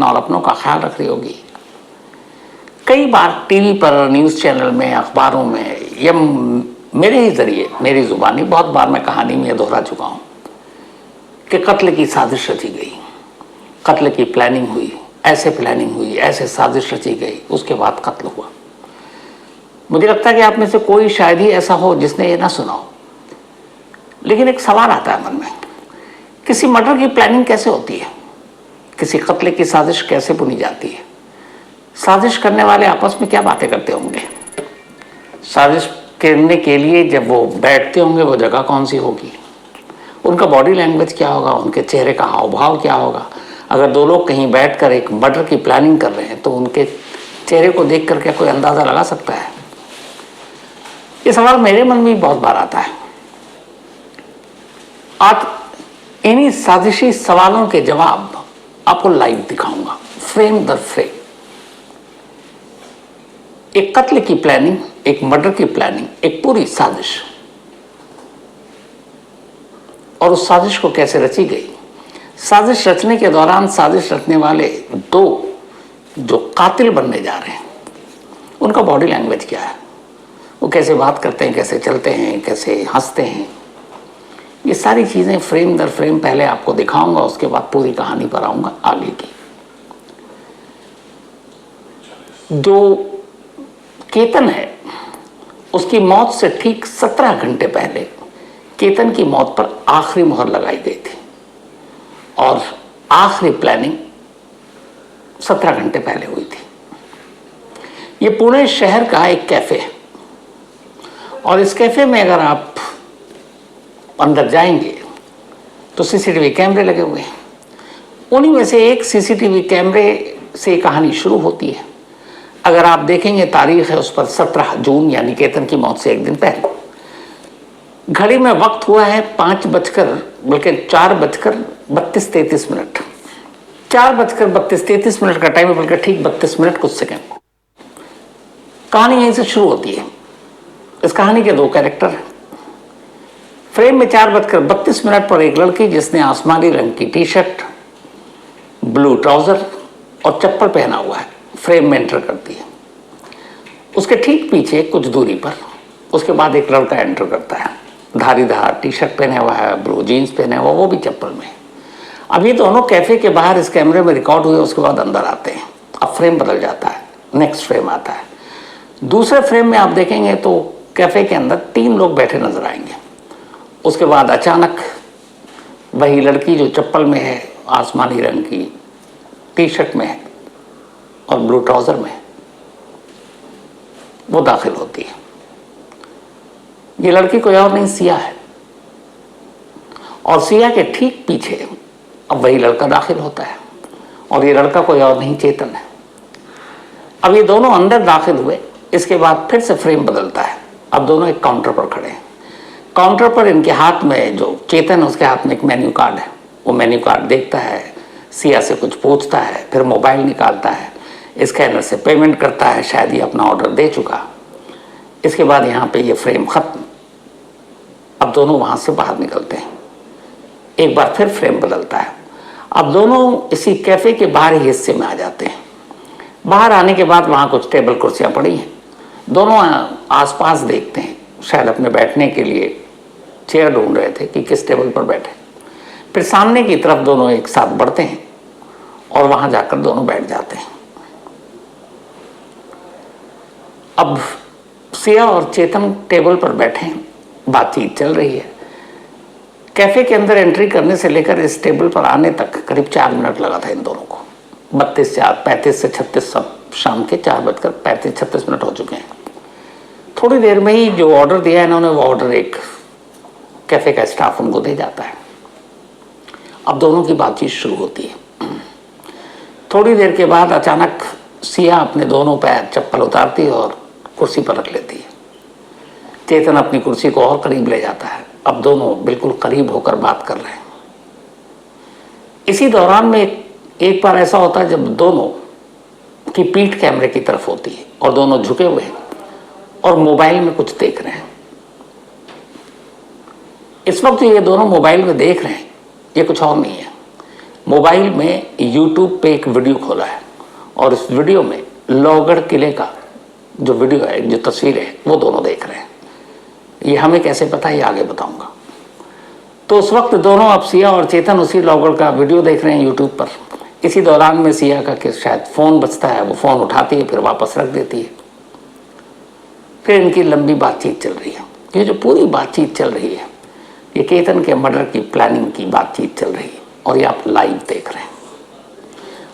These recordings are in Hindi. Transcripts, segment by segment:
और अपनों का ख्याल रख रही होगी। कई बार टीवी पर, न्यूज़ चैनल में, अखबारों में या मेरे ही जरिए, मेरी जुबानी बहुत बार मैं कहानी में दोहरा चुका हूँ कि कत्ल की साजिश रची गई, कत्ल की प्लानिंग हुई, ऐसे प्लानिंग हुई, ऐसे साजिश रची गई, उसके बाद कत्ल हुआ। मुझे लगता है कि आप में से कोई शायद ही ऐसा हो जिसने ये ना सुना हो। लेकिन एक सवाल आता है मन में, किसी मर्डर की प्लानिंग कैसे होती है? किसी कत्ल की साजिश कैसे बुनी जाती है? साजिश करने वाले आपस में क्या बातें करते होंगे? साजिश करने के लिए जब वो बैठते होंगे वो जगह कौन सी होगी? उनका बॉडी लैंग्वेज क्या होगा? उनके चेहरे का हाव भाव क्या होगा? अगर दो लोग कहीं बैठकर एक मर्डर की प्लानिंग कर रहे हैं तो उनके चेहरे को देख कर क्या कोई अंदाज़ा लगा सकता है? ये सवाल मेरे मन में भी बहुत बार आता है। आज इन्हीं साजिशी सवालों के जवाब आपको लाइव दिखाऊंगा, फ्रेम दर फ्रेम। एक कत्ल की प्लानिंग, एक मर्डर की प्लानिंग, एक पूरी साजिश, और उस साजिश को कैसे रची गई। साजिश रचने के दौरान साजिश रचने वाले दो जो कातिल बनने जा रहे हैं उनका बॉडी लैंग्वेज क्या है, वो कैसे बात करते हैं, कैसे चलते हैं, कैसे हंसते हैं, ये सारी चीज़ें फ्रेम दर फ्रेम पहले आपको दिखाऊंगा, उसके बाद पूरी कहानी पर आऊँगा आगे की। जो केतन है उसकी मौत से ठीक 17 घंटे पहले केतन की मौत पर आखिरी मोहर लगाई गई थी और आखिरी प्लानिंग 17 घंटे पहले हुई थी। ये पुणे शहर का एक कैफे है और इस कैफे में अगर आप अंदर जाएंगे तो सीसीटीवी कैमरे लगे हुए हैं। उन्हीं में से एक सीसीटीवी कैमरे से कहानी शुरू होती है। अगर आप देखेंगे तारीख है उस पर 17 जून, यानी केतन की मौत से एक दिन पहले। घड़ी में वक्त हुआ है 4:32 4:32 का टाइम है, बल्कि ठीक 32 मिनट कुछ सेकेंड। कहानी यहीं से शुरू होती है। इस कहानी के दो कैरेक्टर हैं। फ्रेम में 4:32 पर एक लड़की जिसने आसमानी रंग की टी शर्ट, ब्लू ट्राउजर और चप्पल पहना हुआ है फ्रेम में एंटर करती है। उसके ठीक पीछे कुछ दूरी पर उसके बाद एक लड़का एंटर करता है, धारीदार टी शर्ट पहने हुआ है, ब्लू जीन्स पहने हुआ, वो भी चप्पल में। अब ये दोनों कैफे के बाहर इस कैमरे में रिकॉर्ड हुए, उसके बाद अंदर आते हैं। अब फ्रेम बदल जाता है, नेक्स्ट फ्रेम आता है। दूसरे फ्रेम में आप देखेंगे तो कैफे के अंदर 3 लोग बैठे नजर आएंगे। उसके बाद अचानक वही लड़की जो चप्पल में है, आसमानी रंग की टी शर्ट में है और ब्लू ट्राउजर में, वो दाखिल होती है। ये लड़की कोई और नहीं, सिया है, और सिया के ठीक पीछे अब वही लड़का दाखिल होता है और ये लड़का कोई और नहीं, चेतन है। अब ये दोनों अंदर दाखिल हुए, इसके बाद फिर से फ्रेम बदलता है। अब दोनों एक काउंटर पर खड़े हैं। काउंटर पर इनके हाथ में, जो चेतन उसके हाथ में एक मेन्यू कार्ड है, वो मेन्यू कार्ड देखता है, सिया से कुछ पूछता है, फिर मोबाइल निकालता है, स्कैनर से पेमेंट करता है, शायद ये अपना ऑर्डर दे चुका। इसके बाद यहाँ पे ये फ्रेम खत्म। अब दोनों वहाँ से बाहर निकलते हैं। एक बार फिर फ्रेम बदलता है। अब दोनों इसी कैफे के बाहरी हिस्से में आ जाते हैं। बाहर आने के बाद वहाँ कुछ टेबल कुर्सियाँ पड़ी हैं। दोनों आसपास देखते हैं, शायद अपने बैठने के लिए चेयर ढूंढ रहे थे कि किस टेबल पर बैठे। फिर सामने की तरफ दोनों एक साथ बढ़ते हैं और वहाँ जाकर दोनों बैठ जाते हैं। अब सिया और चेतन टेबल पर बैठे हैं, बातचीत चल रही है। कैफे के अंदर एंट्री करने से लेकर इस टेबल पर आने तक करीब 4 मिनट लगा था इन दोनों को। 35 से 36 सब शाम के 4:35 हो चुके हैं। थोड़ी देर में ही जो ऑर्डर दिया इन्होंने, वो ऑर्डर एक कैफे का स्टाफ उनको दे जाता है। अब दोनों की बातचीत शुरू होती है। थोड़ी देर के बाद अचानक सिया अपने दोनों पैर चप्पल उतारती है और कुर्सी पर रख लेती है। चेतन अपनी कुर्सी को और करीब ले जाता है। अब दोनों बिल्कुल करीब होकर बात कर रहे हैं। इसी दौरान में एक बार ऐसा होता है जब दोनों की पीठ कैमरे की तरफ होती है और दोनों झुके हुए हैं और मोबाइल में कुछ देख रहे हैं। इस वक्त ये दोनों मोबाइल में देख रहे हैं, ये कुछ और नहीं है। मोबाइल में यूट्यूब पे एक वीडियो खोला है और इस वीडियो में लोहगढ़ किले का जो वीडियो है, जो तस्वीर है, वो दोनों देख रहे हैं। ये हमें कैसे पता, ये आगे बताऊंगा। तो उस वक्त दोनों, अब सिया और चेतन उसी लोहगढ़ का वीडियो देख रहे हैं यूट्यूब पर। इसी दौरान में सिया का कि शायद फ़ोन बजता है, वो फ़ोन उठाती है, फिर वापस रख देती है। फिर इनकी लंबी बातचीत चल रही है। ये जो पूरी बातचीत चल रही है, ये केतन के मर्डर की प्लानिंग की बातचीत चल रही है और ये आप लाइव देख रहे हैं।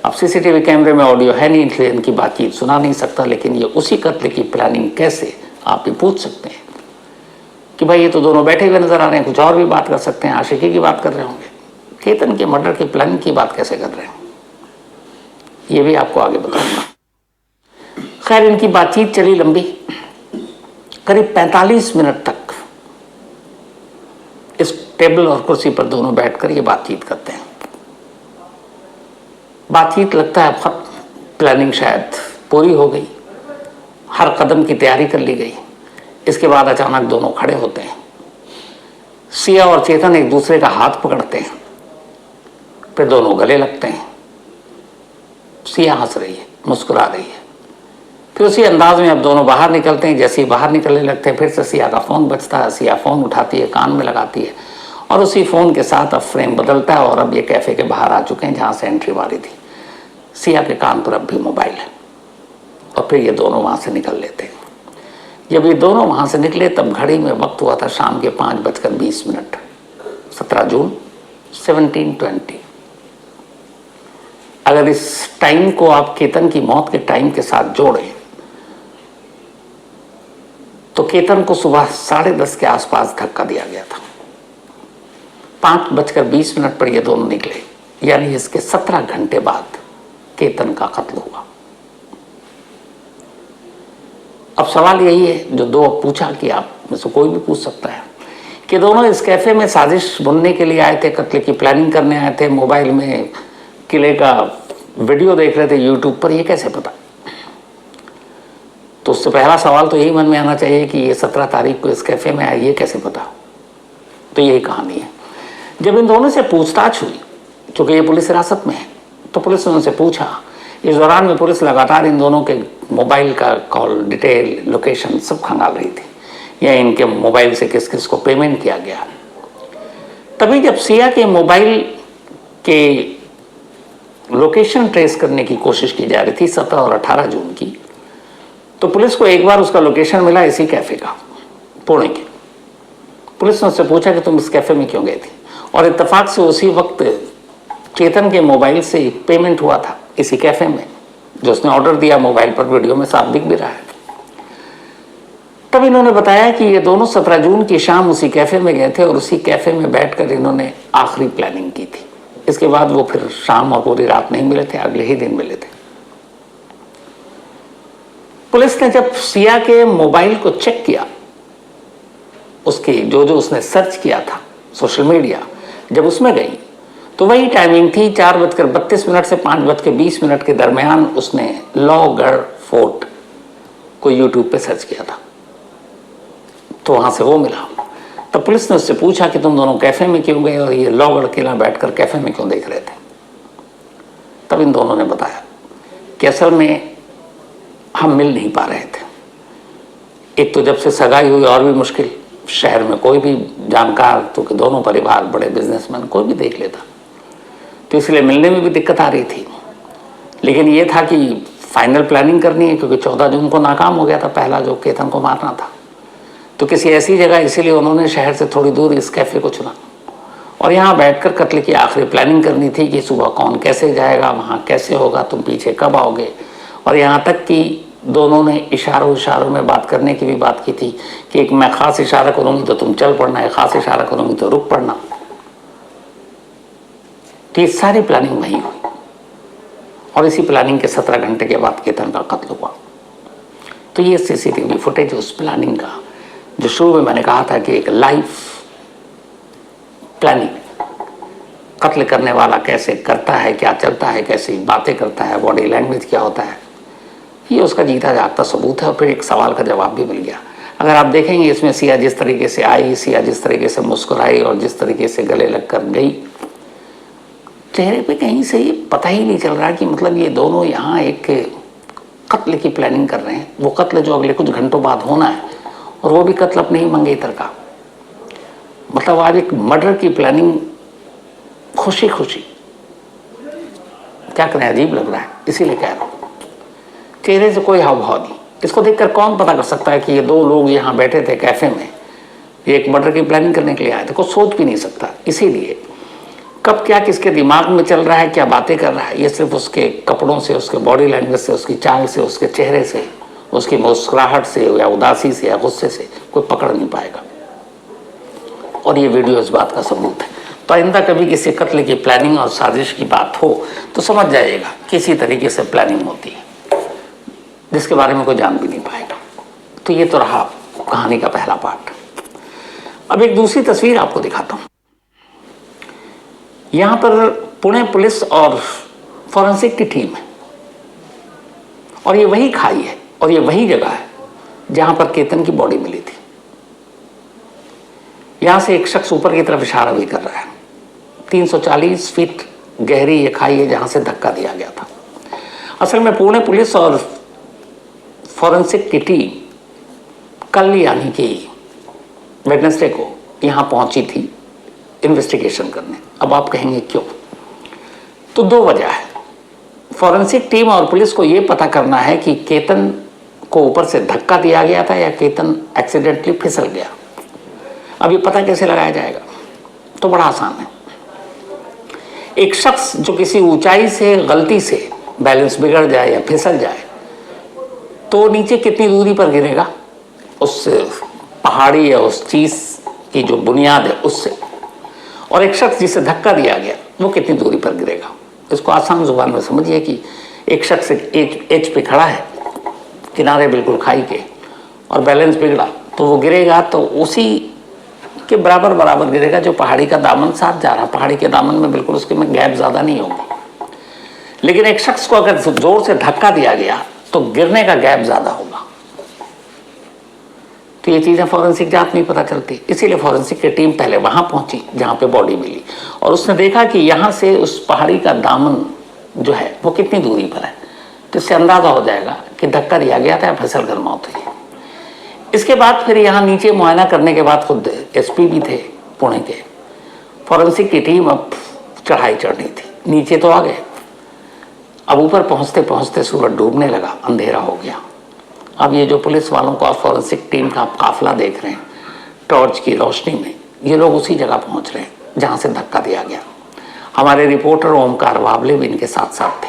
अब सीसीटीवी कैमरे में ऑडियो है नहीं, इसलिए इनकी बातचीत सुना नहीं सकता, लेकिन ये उसी कत्ल की प्लानिंग कैसे, आप भी पूछ सकते हैं कि भाई ये तो दोनों बैठे हुए नजर आ रहे हैं, कुछ और भी बात कर सकते हैं, आशिकी की बात कर रहे होंगे, केतन के मर्डर की प्लानिंग की बात कैसे कर रहे हैं, ये भी आपको आगे बताऊंगा। खैर, इनकी बातचीत चली लंबी, करीब 45 मिनट तक इस टेबल और कुर्सी पर दोनों बैठकर ये बातचीत करते हैं। बातचीत लगता है अब प्लानिंग शायद पूरी हो गई, हर कदम की तैयारी कर ली गई। इसके बाद अचानक दोनों खड़े होते हैं। सिया और चेतन एक दूसरे का हाथ पकड़ते हैं, फिर दोनों गले लगते हैं। सिया हंस रही है, मुस्कुरा रही है। फिर उसी अंदाज में अब दोनों बाहर निकलते हैं। जैसे ही बाहर निकलने लगते हैं, फिर से सिया का फ़ोन बजता है। सिया फ़ोन उठाती है, कान में लगाती है और उसी फ़ोन के साथ अब फ्रेम बदलता है और अब ये कैफ़े के बाहर आ चुके हैं जहाँ से एंट्री मारी थी। सिया के कान पर अब भी मोबाइल है और फिर ये दोनों वहाँ से निकल लेते हैं। जब ये दोनों वहाँ से निकले तब घड़ी में वक्त हुआ था शाम के 5:20। 17 जून 1720। अगर इस टाइम को आप केतन की मौत के टाइम के साथ जोड़ें तो केतन को सुबह 10:30 के आसपास धक्का दिया गया था। 5:20 पर ये दोनों निकले, यानी इसके 17 घंटे बाद केतन का कत्ल हुआ। अब सवाल यही है जो दो पूछा कि आप में से कोई भी पूछ सकता है कि दोनों इस कैफे में साजिश बुनने के लिए आए थे, कत्ल की प्लानिंग करने आए थे, मोबाइल में किले का वीडियो देख रहे थे यूट्यूब पर, ये कैसे पता? तो उससे पहला सवाल तो यही मन में आना चाहिए कि ये 17 तारीख को इस कैफे में आए, ये कैसे पता? तो यही कहानी है। जब इन दोनों से पूछताछ हुई, क्योंकि ये पुलिस हिरासत में है, तो पुलिस ने उनसे पूछा। इस दौरान में पुलिस लगातार इन दोनों के मोबाइल का कॉल डिटेल, लोकेशन सब खंगाल रही थी, या इनके मोबाइल से किस किस को पेमेंट किया गया। तभी जब सिया के मोबाइल के लोकेशन ट्रेस करने की कोशिश की जा रही थी 17 और 18 जून की, तो पुलिस को एक बार उसका लोकेशन मिला इसी कैफे का, पुणे के। पुलिस ने उससे पूछा कि तुम इस कैफे में क्यों गए थे, और इत्तेफाक से उसी वक्त चेतन के मोबाइल से पेमेंट हुआ था इसी कैफे में, जो उसने ऑर्डर दिया मोबाइल पर, वीडियो में साफ दिख भी रहा है। तब इन्होंने बताया कि ये दोनों 17 जून की शाम उसी कैफे में गए थे और उसी कैफे में बैठकर इन्होंने आखिरी प्लानिंग की थी। इसके बाद वो फिर शाम और पूरी रात नहीं मिले थे, अगले ही दिन मिले थे। पुलिस ने जब सिया के मोबाइल को चेक किया, उसकी जो उसने सर्च किया था सोशल मीडिया, जब उसमें गई तो वही टाइमिंग थी 4:32 से 5:20 के दरमियान उसने लोहगढ़ फोर्ट को यूट्यूब पे सर्च किया था, तो वहां से वो मिला। तब पुलिस ने उससे पूछा कि तुम दोनों कैफे में क्यों गए और ये लोहगढ़ किला बैठकर कैफे में क्यों देख रहे थे? तब इन दोनों ने बताया कि असल में हम मिल नहीं पा रहे थे। एक तो जब से सगाई हुई और भी मुश्किल, शहर में कोई भी जानकार, तो कि दोनों परिवार बड़े बिजनेसमैन, कोई भी देख लेता, तो इसलिए मिलने में भी दिक्कत आ रही थी। लेकिन ये था कि फाइनल प्लानिंग करनी है, क्योंकि 14 जून को नाकाम हो गया था पहला जो केतन को मारना था, तो किसी ऐसी जगह, इसीलिए उन्होंने शहर से थोड़ी दूर इस कैफे को चुना और यहाँ बैठकर कत्ल की आखिरी प्लानिंग करनी थी कि सुबह कौन कैसे जाएगा, वहाँ कैसे होगा, तुम पीछे कब आओगे। और यहाँ तक कि दोनों ने इशारों में बात करने की भी बात की थी कि एक मैं खास इशारा करूँगी तो तुम चल पड़ना, है खास इशारा करूँगी तो रुक पड़ना। तो ये सारी प्लानिंग वहीं हुई और इसी प्लानिंग के 17 घंटे के बाद केतन का कत्ल हुआ। तो ये सीसीटीवी फुटेज उस प्लानिंग का, जो शुरू में मैंने कहा था कि एक लाइफ प्लानिंग, कत्ल करने वाला कैसे करता है, क्या चलता है, कैसी बातें करता है, बॉडी लैंग्वेज क्या होता है, ये उसका जीता जागता सबूत है। और फिर एक सवाल का जवाब भी मिल गया। अगर आप देखेंगे इसमें सिया जिस तरीके से आई, सिया जिस तरीके से मुस्कुराई और जिस तरीके से गले लगकर गई, चेहरे पे कहीं से ये पता ही नहीं चल रहा कि मतलब ये दोनों यहाँ एक कत्ल की प्लानिंग कर रहे हैं। वो कत्ल जो अगले कुछ घंटों बाद होना है, और वो भी कत्ल अपने ही मंगेतर का। मतलब आज एक मर्डर की प्लानिंग खुशी खुशी, क्या करें, अजीब लग रहा है, इसीलिए कह रहा हूँ। चेहरे से कोई हाव भाव नहीं। इसको देखकर कौन पता कर सकता है कि ये दो लोग यहाँ बैठे थे कैफे में, ये एक मर्डर की प्लानिंग करने के लिए आए थे? कोई सोच भी नहीं सकता। इसीलिए कब क्या किसके दिमाग में चल रहा है, क्या बातें कर रहा है, ये सिर्फ उसके कपड़ों से, उसके बॉडी लैंग्वेज से, उसकी चाल से, उसके चेहरे से, उसकी मुस्कुराहट से या उदासी से या गुस्से से कोई पकड़ नहीं पाएगा। और ये वीडियो इस बात का सबूत है। तो आइंदा कभी किसी कत्ल की प्लानिंग और साजिश की बात हो तो समझ जाइएगा किसी तरीके से प्लानिंग होती है, जिसके बारे में कोई जान भी नहीं पाएगा। तो ये तो रहा कहानी का पहला पार्ट। अब एक दूसरी तस्वीर आपको दिखाता हूं। यहां पर पुणे पुलिस और फॉरेंसिक की टीम है, और ये वही खाई है और ये वही जगह है जहां पर केतन की बॉडी मिली थी। यहां से एक शख्स ऊपर की तरफ इशारा भी कर रहा है। 340 फीट गहरी ये खाई है जहां से धक्का दिया गया था। असल में पुणे पुलिस और फॉरेंसिक की टीम कल यानी कि वेडनेसडे को यहां पहुंची थी इन्वेस्टिगेशन करने। अब आप कहेंगे क्यों? तो दो वजह है। फॉरेंसिक टीम और पुलिस को यह पता करना है कि केतन को ऊपर से धक्का दिया गया था या केतन एक्सीडेंटली फिसल गया। अब ये पता कैसे लगाया जाएगा? तो बड़ा आसान है। एक शख्स जो किसी ऊंचाई से गलती से बैलेंस बिगड़ जाए या फिसल जाए तो नीचे कितनी दूरी पर गिरेगा? उस पहाड़ी या उस चीज की जो बुनियाद है उससे। और एक शख्स जिसे धक्का दिया गया वो कितनी दूरी पर गिरेगा? इसको आसान जुबान में समझिए कि एक शख्स एज पे खड़ा है किनारे बिल्कुल खाई के, और बैलेंस बिगड़ा तो वो गिरेगा तो उसी के बराबर बराबर गिरेगा जो पहाड़ी का दामन साथ जा रहा। पहाड़ी के दामन में बिल्कुल उसके में गैप ज्यादा नहीं होगी। लेकिन एक शख्स को अगर जोर से धक्का दिया गया तो गिरने का गैप ज्यादा होगा। तो ये चीजें फॉरेंसिक जांच में पता चलती। इसीलिए फॉरेंसिक की टीम पहले वहां पहुंची जहां पे बॉडी मिली, और उसने देखा कि यहां से उस पहाड़ी का दामन जो है वो कितनी दूरी पर है। तो इससे अंदाजा हो जाएगा कि धक्का दिया गया था या फिसल कर मौत हुई। इसके बाद फिर यहाँ नीचे मुआयना करने के बाद खुद एसपी भी थे पुणे के। फॉरेंसिक की टीम अब चढ़ाई चढ़नी थी, नीचे तो आ गए। अब ऊपर पहुंचते पहुंचते सूरज डूबने लगा, अंधेरा हो गया। अब ये जो पुलिस वालों का और फॉरेंसिक टीम का आप काफिला देख रहे हैं टॉर्च की रोशनी में, ये लोग उसी जगह पहुंच रहे हैं जहां से धक्का दिया गया। हमारे रिपोर्टर ओमकार वाबले भी इनके साथ साथ थे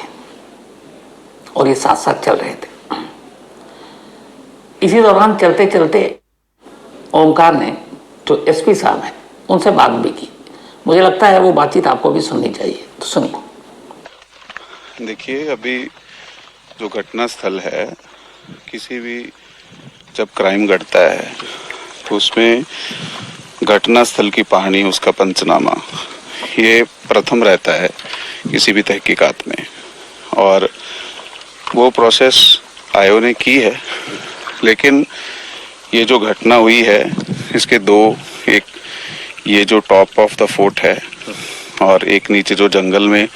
और ये साथ साथ चल रहे थे। इसी दौरान चलते चलते ओमकार ने जो एसपी साहब हैं उनसे बात भी की। मुझे लगता है वो बातचीत आपको भी सुननी चाहिए, तो सुनिए। देखिए, अभी जो घटना स्थल है, किसी भी जब क्राइम घटता है तो उसमें घटना स्थल की पहाड़ी, उसका पंचनामा, ये प्रथम रहता है किसी भी तहकीकात में। और वो प्रोसेस आयोग ने की है। लेकिन ये जो घटना हुई है इसके दो, एक ये जो टॉप ऑफ द फोर्ट है और एक नीचे जो जंगल में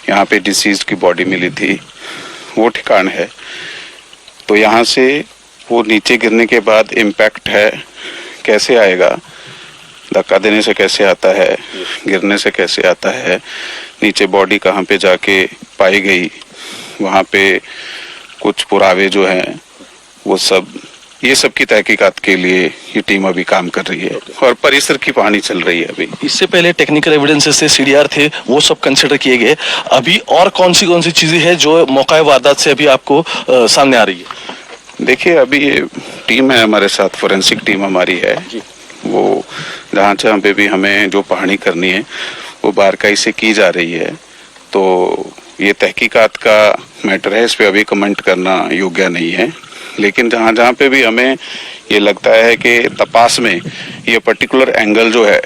यहाँ पे डिसीज की बॉडी मिली थी, वो ठिकान है। तो यहाँ से वो नीचे गिरने के बाद इम्पैक्ट है कैसे आएगा, धक्का देने से कैसे आता है, गिरने से कैसे आता है, नीचे बॉडी कहाँ पे जाके पाई गई, वहाँ पे कुछ पुरावे जो हैं वो सब, ये सब की तहकीकात के लिए ये टीम अभी काम कर रही है और परिसर की पहाड़ी चल रही है। अभी इससे पहले टेक्निकल एविडेंसेस से सीडीआर थे, वो सब कंसिडर किए गए। अभी और कौन सी चीजें हैं जो मौका वारदात से अभी आपको सामने आ रही है? देखिए, अभी ये टीम है हमारे साथ, फोरेंसिक टीम हमारी है। वो जहाँ पे भी हमें जो पहाड़ी करनी है वो बारकाई से की जा रही है। तो ये तहकीकात का मैटर है, इस पे अभी कमेंट करना योग्य नहीं है। लेकिन जहाँ पे भी हमें ये लगता है कि तपास में ये पर्टिकुलर एंगल जो है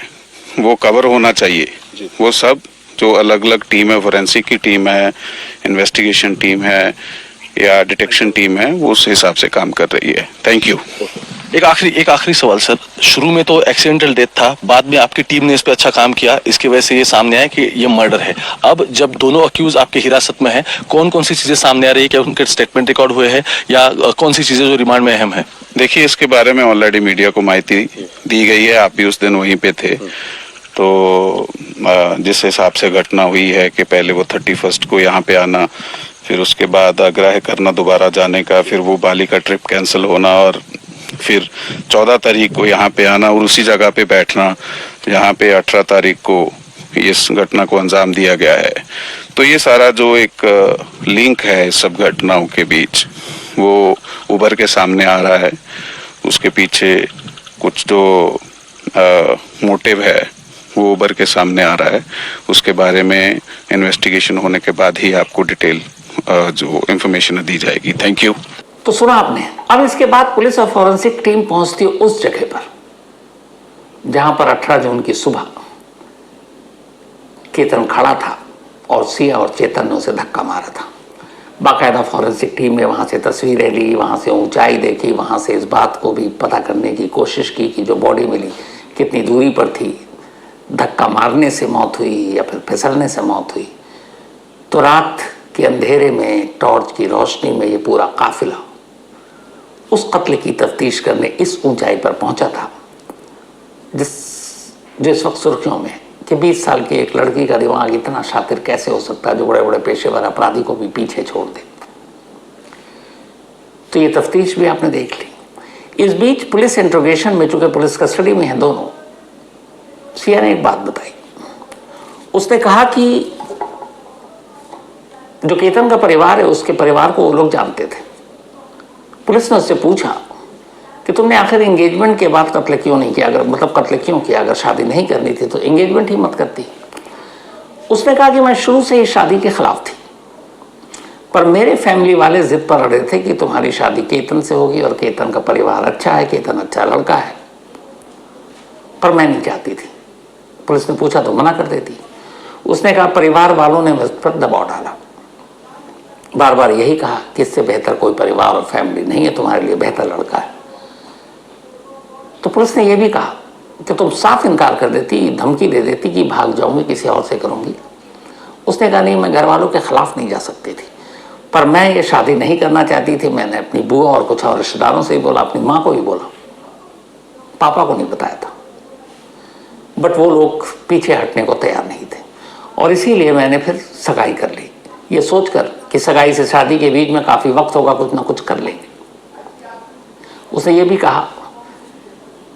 वो कवर होना चाहिए, वो सब जो अलग अलग टीम है, फोरेंसिक की टीम है, इन्वेस्टिगेशन टीम है या डिटेक्शन टीम है, वो उस हिसाब से काम कर रही है। Thank you. एक आखिरी सवाल सर, शुरू में तो एक्सीडेंटल डेथ था, बाद में आपकी टीम ने इस पे अच्छा काम किया, इसकी वजह से ये सामने आया कि ये मर्डर है। अब जब दोनों अक्यूज आपके हिरासत में हैं, कौन कौन सी चीजें सामने आ रही है? क्या उनके स्टेटमेंट रिकॉर्ड हुए हैं या कौन सी चीजें जो रिमांड में अहम है? देखिए, इसके बारे में ऑलरेडी मीडिया को माहिती दी गई है, आप भी उस दिन वहीं पे थे। तो जिस हिसाब से घटना हुई है कि पहले वो 31 को यहाँ पे आना, फिर उसके बाद आग्रह करना दोबारा जाने का, फिर वो बाली का ट्रिप कैंसिल होना और फिर 14 तारीख को यहाँ पे आना और उसी जगह पे बैठना, यहाँ पे 18 तारीख को इस घटना को अंजाम दिया गया है। तो ये सारा जो एक लिंक है इस सब घटनाओं के बीच, वो उभर के सामने आ रहा है। उसके पीछे कुछ जो मोटिव है वो उभर के सामने आ रहा है। उसके बारे में इन्वेस्टिगेशन होने के बाद ही आपको डिटेल जो इंफॉर्मेशन दी जाएगी। Thank you. तो सुना आपने। अब इसके बाद पुलिस और फॉरेंसिक टीम पहुंचती है उस जगह पर जहां पर 18 जून की सुबह केतन खड़ा था और सिया और चेतन ने उसे धक्का मारा था। बाकायदा फॉरेंसिक टीम ने वहां से तस्वीरें ली, वहां से ऊंचाई देखी, वहां से इस बात को भी पता करने की कोशिश की कि जो बॉडी मिली कितनी दूरी पर थी, धक्का मारने से मौत हुई या फिर फिसलने से मौत हुई। तो रात के अंधेरे में टॉर्च की रोशनी में ये पूरा काफिला उस कत्ल की तफ्तीश करने इस ऊंचाई पर पहुंचा था जो इस वक्त सुर्खियों में, कि 20 साल की एक लड़की का दिमाग इतना शातिर कैसे हो सकता है जो बड़े बड़े पेशेवर अपराधी को भी पीछे छोड़ दे। तो ये तफ्तीश भी आपने देख ली। इस बीच पुलिस इंट्रोगेशन में, चूंकि पुलिस कस्टडी में है दोनों, सिया ने एक बात बताई। उसने कहा कि जो केतन का परिवार है उसके परिवार को वो लोग जानते थे। पुलिस ने उससे पूछा कि तुमने आखिर एंगेजमेंट के बाद कत्ल क्यों नहीं किया, अगर मतलब कत्ल क्यों किया, अगर शादी नहीं करनी थी तो एंगेजमेंट ही मत करती। उसने कहा कि मैं शुरू से ही शादी के खिलाफ थी, पर मेरे फैमिली वाले जिद पर अड़े थे कि तुम्हारी शादी केतन से होगी और केतन का परिवार अच्छा है, केतन अच्छा लड़का है, पर मैं नहीं चाहती थी। पुलिस ने पूछा तो मना कर देती। उसने कहा परिवार वालों ने मुझ पर दबाव डाला, बार बार यही कहा कि इससे बेहतर कोई परिवार और फैमिली नहीं है, तुम्हारे लिए बेहतर लड़का है। तो पुलिस ने यह भी कहा कि तुम साफ इनकार कर देती, धमकी दे देती कि भाग जाऊंगी, किसी और से करूंगी। उसने कहा नहीं, मैं घर वालों के खिलाफ नहीं जा सकती थी, पर मैं ये शादी नहीं करना चाहती थी। मैंने अपनी बुआ और कुछ और रिश्तेदारों से ही बोला, अपनी माँ को ही बोला, पापा को नहीं बताया था, बट वो लोग पीछे हटने को तैयार नहीं थे और इसीलिए मैंने फिर सगाई कर ली, ये सोचकर कि सगाई से शादी के बीच में काफ़ी वक्त होगा, कुछ ना कुछ कर लेंगे। उसने ये भी कहा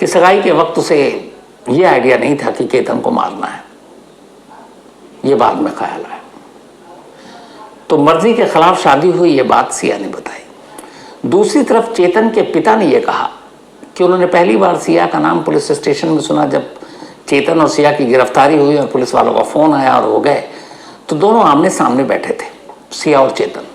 कि सगाई के वक्त उसे ये आइडिया नहीं था कि केतन को मारना है, ये बाद में ख्याल आया। तो मर्जी के खिलाफ शादी हुई, ये बात सिया ने बताई। दूसरी तरफ चेतन के पिता ने यह कहा कि उन्होंने पहली बार सिया का नाम पुलिस स्टेशन में सुना जब चेतन और सिया की गिरफ्तारी हुई और पुलिस वालों का फोन आया और वो गए, तो दोनों आमने सामने बैठे थे, सिया और चेतन।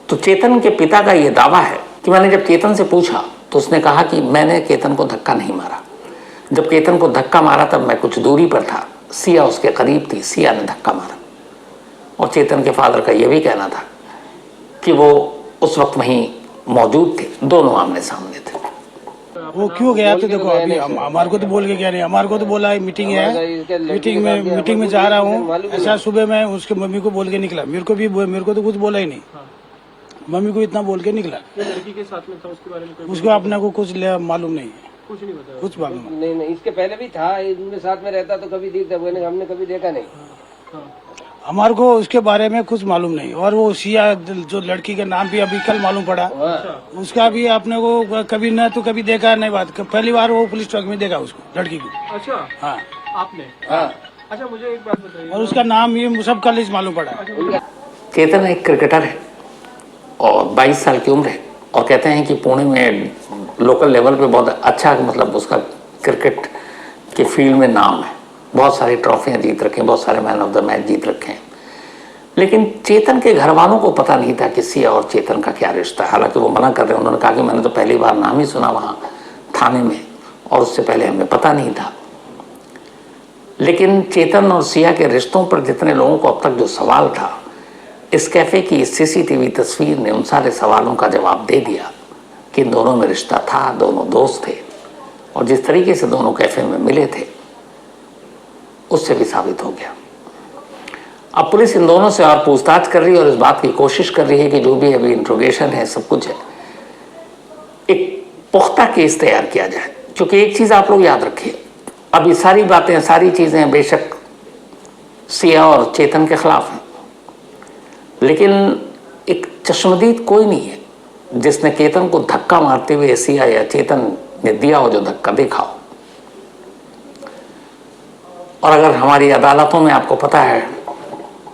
तो चेतन के पिता का यह दावा है कि मैंने जब केतन से पूछा तो उसने कहा कि मैंने केतन को धक्का नहीं मारा, जब केतन को धक्का मारा तब मैं कुछ दूरी पर था, सिया उसके करीब थी, सिया ने धक्का मारा। और चेतन के फादर का यह भी कहना था कि वो उस वक्त वहीं मौजूद थे, दोनों आमने सामने थे। वो क्यों गया? तो देखो अभी हमारे को तो बोल के गया नहीं, हमारे को तो बोला है मीटिंग है, मीटिंग में जा रहा हूँ ऐसा। सुबह मैं उसके मम्मी को बोल के निकला, मेरे को तो कुछ बोला ही नहीं, मम्मी को इतना बोल के निकला। लड़की के साथ में था, उसके बारे में उसको अपने को कुछ मालूम नहीं है, कुछ नहीं बताया। कुछ मालूम नहीं, इसके पहले भी था, इनके साथ में रहता तो कभी दिखता, हमने कभी देखा नहीं। हमारे को उसके बारे में कुछ मालूम नहीं। और वो सिया जो लड़की का नाम भी अभी कल मालूम पड़ा, उसका भी आपने को कभी न तो कभी देखा नहीं, बात पहली बार वो पुलिस चौक में देखा उसको, लड़की को। अच्छा, हाँ आपने? हाँ। अच्छा, मुझे एक बात बताइए। और उसका नाम ये सब कल मालूम पड़ा। चेतन एक क्रिकेटर है और 22 साल की उम्र है और कहते हैं कि पुणे में लोकल लेवल पे बहुत अच्छा, मतलब उसका क्रिकेट के फील्ड में नाम है, बहुत सारी ट्रॉफियां जीत रखे हैं, बहुत सारे मैन ऑफ द मैच जीत रखे हैं। लेकिन चेतन के घर वालों को पता नहीं था कि सिया और चेतन का क्या रिश्ता है। हालांकि वो मना कर रहे हैं, उन्होंने कहा कि मैंने तो पहली बार नाम ही सुना वहाँ थाने में और उससे पहले हमें पता नहीं था। लेकिन चेतन और सिया के रिश्तों पर जितने लोगों को अब तक जो सवाल था, इस कैफ़े की सीसीटीवी तस्वीर ने उन सारे सवालों का जवाब दे दिया कि इन दोनों में रिश्ता था, दोनों दोस्त थे, और जिस तरीके से दोनों कैफे में मिले थे उससे भी साबित हो गया। अब पुलिस इन दोनों से और पूछताछ कर रही है और इस बात की कोशिश कर रही है कि जो भी अभी इंट्रोगेशन है, सब कुछ है, एक पुख्ता केस तैयार किया जाए। क्योंकि एक चीज़ आप लोग याद रखिए, अब ये सारी बातें, सारी चीज़ें बेशक सिया और चेतन के खिलाफ हैं, लेकिन एक चश्मदीद कोई नहीं है जिसने केतन को धक्का मारते हुए सिया या चेतन ने दिया हो जो धक्का देखा हो। और अगर हमारी अदालतों में आपको पता है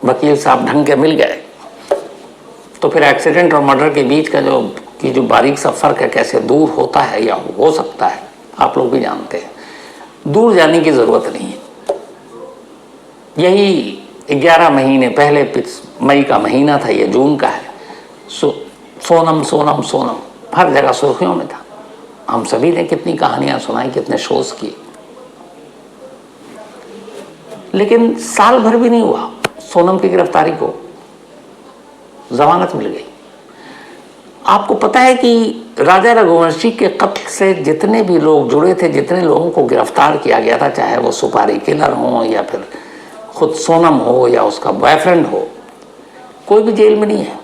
वकील साहब ढंग के मिल गए तो फिर एक्सीडेंट और मर्डर के बीच का जो बारीक सा फर्क है कैसे दूर होता है या हो सकता है, आप लोग भी जानते हैं। दूर जाने की जरूरत नहीं है। यही 11 महीने पहले, मई का महीना था, ये जून का है, सोनम सोनम सोनम हर जगह सुर्खियों में था। हम सभी ने कितनी कहानियां सुनाई, कितने शोज किए, लेकिन साल भर भी नहीं हुआ सोनम की गिरफ्तारी को जमानत मिल गई। आपको पता है कि राजा रघुवंशी के कत्ल से जितने भी लोग जुड़े थे, जितने लोगों को गिरफ्तार किया गया था, चाहे वो सुपारी किलर हो या फिर खुद सोनम हो या उसका बॉयफ्रेंड हो, कोई भी जेल में नहीं है,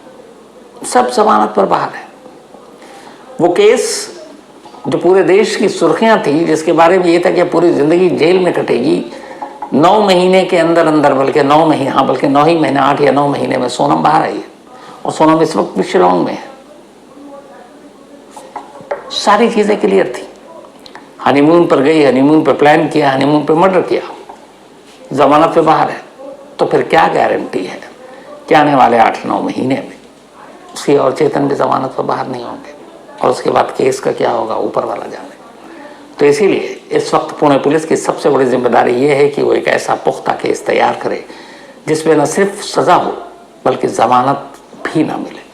सब जमानत पर बाहर है। वो केस जो पूरे देश की सुर्खियां थी, जिसके बारे में ये था कि पूरी जिंदगी जेल में कटेगी, 9 महीने के अंदर अंदर, बल्कि 9 महीने, हाँ बल्कि 9 ही महीने, 8 या 9 महीने में सोनम बाहर आई है। और सोनम इस वक्त भी शिलोंग में है। सारी चीजें क्लियर थी। हनीमून पर गई, हनीमून पर प्लान किया, हनीमून पर मर्डर किया, जमानत पे बाहर है। तो फिर क्या गारंटी है कि आने वाले 8-9 महीने में सिया और चेतन भी जमानत पर बाहर नहीं होंगे, और उसके बाद केस का क्या होगा ऊपर वाला जाने। तो इसीलिए इस वक्त पुणे पुलिस की सबसे बड़ी जिम्मेदारी ये है कि वो एक ऐसा पुख्ता केस तैयार करे जिसमें न सिर्फ सजा हो बल्कि जमानत भी ना मिले।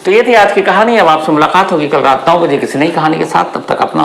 तो ये थी आज की कहानी। अब आपसे मुलाकात होगी कल रात 9 बजे किसी नई कहानी के साथ। तब तक अपना